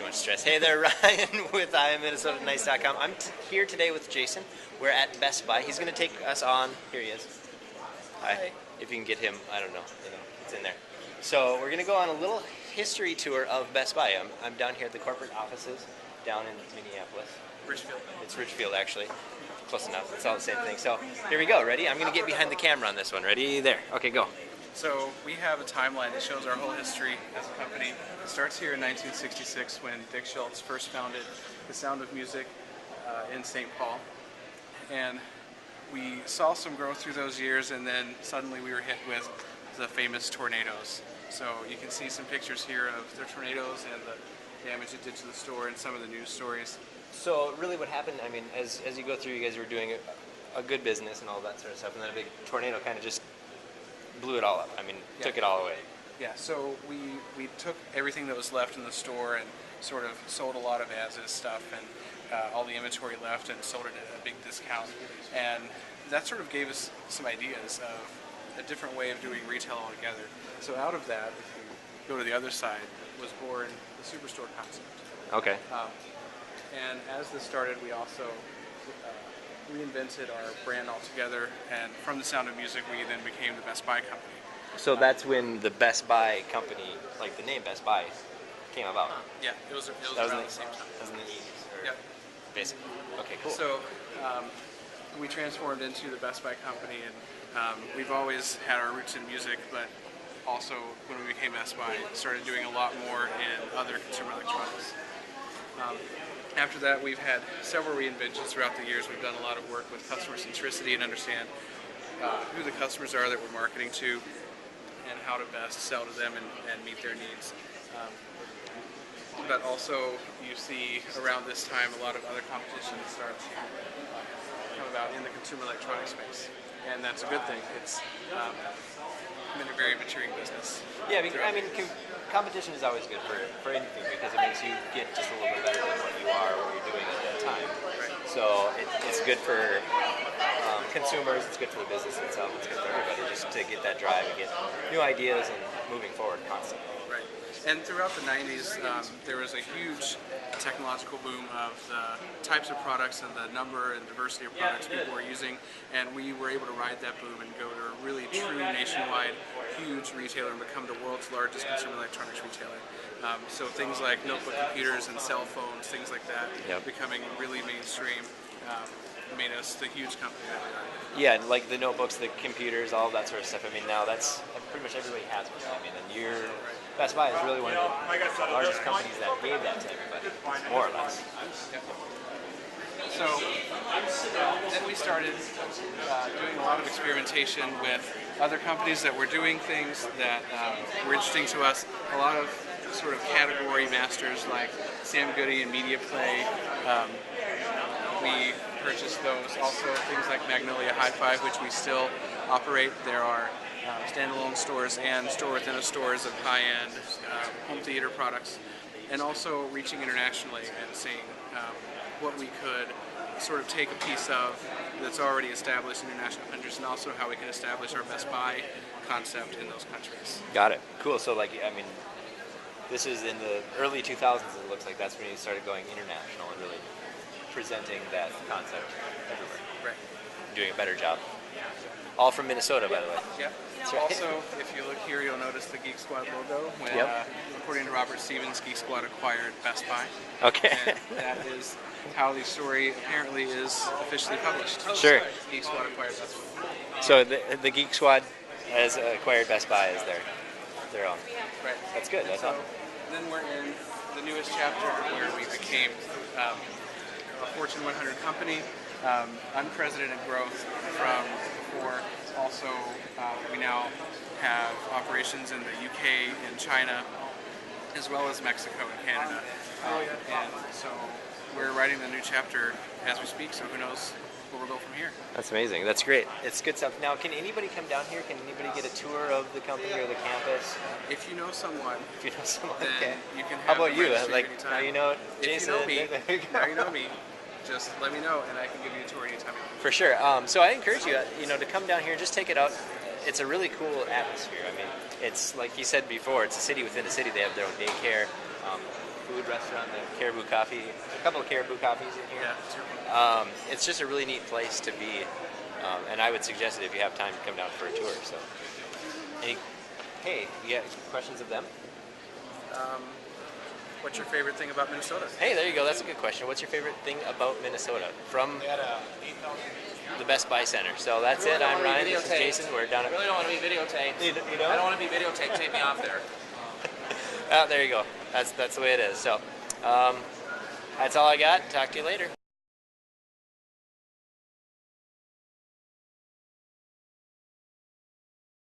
much stress. Hey there, Ryan with IamMinnesotaNice.com. I'm here today with Jason. We're at Best Buy. He's going to take us on. Here he is. Hi. If you can get him, I don't know. It's in there. So we're going to go on a little history tour of Best Buy. I'm down here at the corporate offices down in Minneapolis. Richfield. It's Richfield, actually. Close enough. It's all the same thing. So here we go. Ready? I'm going to get behind the camera on this one. Ready? There. Okay, go. So we have a timeline that shows our whole history as a company. It starts here in 1966 when Dick Schultz first founded The Sound of Music in St. Paul. And we saw some growth through those years, and then suddenly we were hit with the famous tornadoes. So you can see some pictures here of the tornadoes and the damage it did to the store and some of the news stories. So really what happened, I mean, as you go through, you guys were doing a good business and all that sort of stuff, and then a big tornado kind of just blew it all up. I mean, took it all away. Yeah, so we took everything that was left in the store and sort of sold a lot of as-is stuff and all the inventory left and sold it at a big discount. And that sort of gave us some ideas of a different way of doing retail altogether. So out of that, if you go to the other side, was born the Superstore concept. Okay. And as this started, we also reinvented our brand altogether, and from The Sound of Music, we then became the Best Buy company. So that's when the Best Buy company, like the name Best Buy, came about. Yeah, it was around the same time. That was in the 80s. Yeah. Basically. Okay, cool. So we transformed into the Best Buy company, and we've always had our roots in music, but also when we became Best Buy, started doing a lot more in other consumer electronics. After that, we've had several reinventions throughout the years. We've done a lot of work with customer centricity and understand who the customers are that we're marketing to and how to best sell to them and meet their needs. But also, you see around this time a lot of other competition starts to come about in the consumer electronics space, and that's a good thing. It's been a very maturing business. Yeah, I mean, competition is always good for anything because it makes you get just a little bit better than what you are or what you're doing at that time. Right. So it's good for consumers, it's good for the business itself, it's good for everybody just to get that drive and get new ideas and moving forward constantly. Right. And throughout the 90s, there was a huge technological boom of the types of products and the number and diversity of products people were using, and we were able to ride that boom and go to a really true nationwide huge retailer and become the world's largest consumer electronics retailer. So things like notebook computers and cell phones, things like that, becoming really mainstream, made us the huge company that we are. Yeah, like the notebooks, the computers, all of that sort of stuff. I mean, now that's pretty much everybody has one. I mean, and Best Buy is really one of the largest companies that gave that to everybody, more or less. Yep. So then we started doing a lot of experimentation with other companies that were doing things that were interesting to us. A lot of sort of category masters like Sam Goody and Media Play. We purchased those. Also things like Magnolia Hi-Fi, which we still operate. There are standalone stores and store-within-a-stores of high-end home theater products, and also reaching internationally and seeing what we could sort of take a piece of that's already established in international countries, and also how we can establish our Best Buy concept in those countries. Got it. Cool. So, like, I mean, this is in the early 2000s, it looks like that's when you started going international and really presenting that concept everywhere. Right. Doing a better job. All from Minnesota, by the way. Yeah. That's right. Also, if you look here, you'll notice the Geek Squad logo. When, according to Robert Stevens, Geek Squad acquired Best Buy. Okay. And that is how the story apparently is officially published. Sure. Geek Squad acquired Best Buy. So the Geek Squad has acquired Best Buy as their own. Right. That's good. That's awesome. Then we're in the newest chapter where we became a Fortune 100 company, unprecedented growth from before. Also, we now have operations in the UK and China, as well as Mexico and Canada. And so we're writing the new chapter as we speak, so who knows where we'll go from here. That's amazing. That's great. It's good stuff. Now, can anybody come down here? Can anybody get a tour of the company or the campus? If you know someone, then okay. You can How have about them you? register Like, anytime. now you know Jason. If you know me, now you know me. Just let me know, and I can give you a tour anytime you want. For sure. So I encourage you, to come down here and just take it out. It's a really cool atmosphere. I mean, it's like you said before. It's a city within a city. They have their own daycare, food food restaurant, the Caribou Coffee. A couple of Caribou Coffees in here. Yeah, super. It's just a really neat place to be, and I would suggest it if you have time to come down for a tour. So, hey, you got questions of them? What's your favorite thing about Minnesota? Hey, there you go. That's a good question. What's your favorite thing about Minnesota? From the Best Buy Center. So that's it. I'm Ryan. This is Jason. We're down at. I really don't want to be videotaped. You know? I don't want to be videotaped. Take me off there. Oh, there you go. That's the way it is. So, that's all I got. Talk to you later.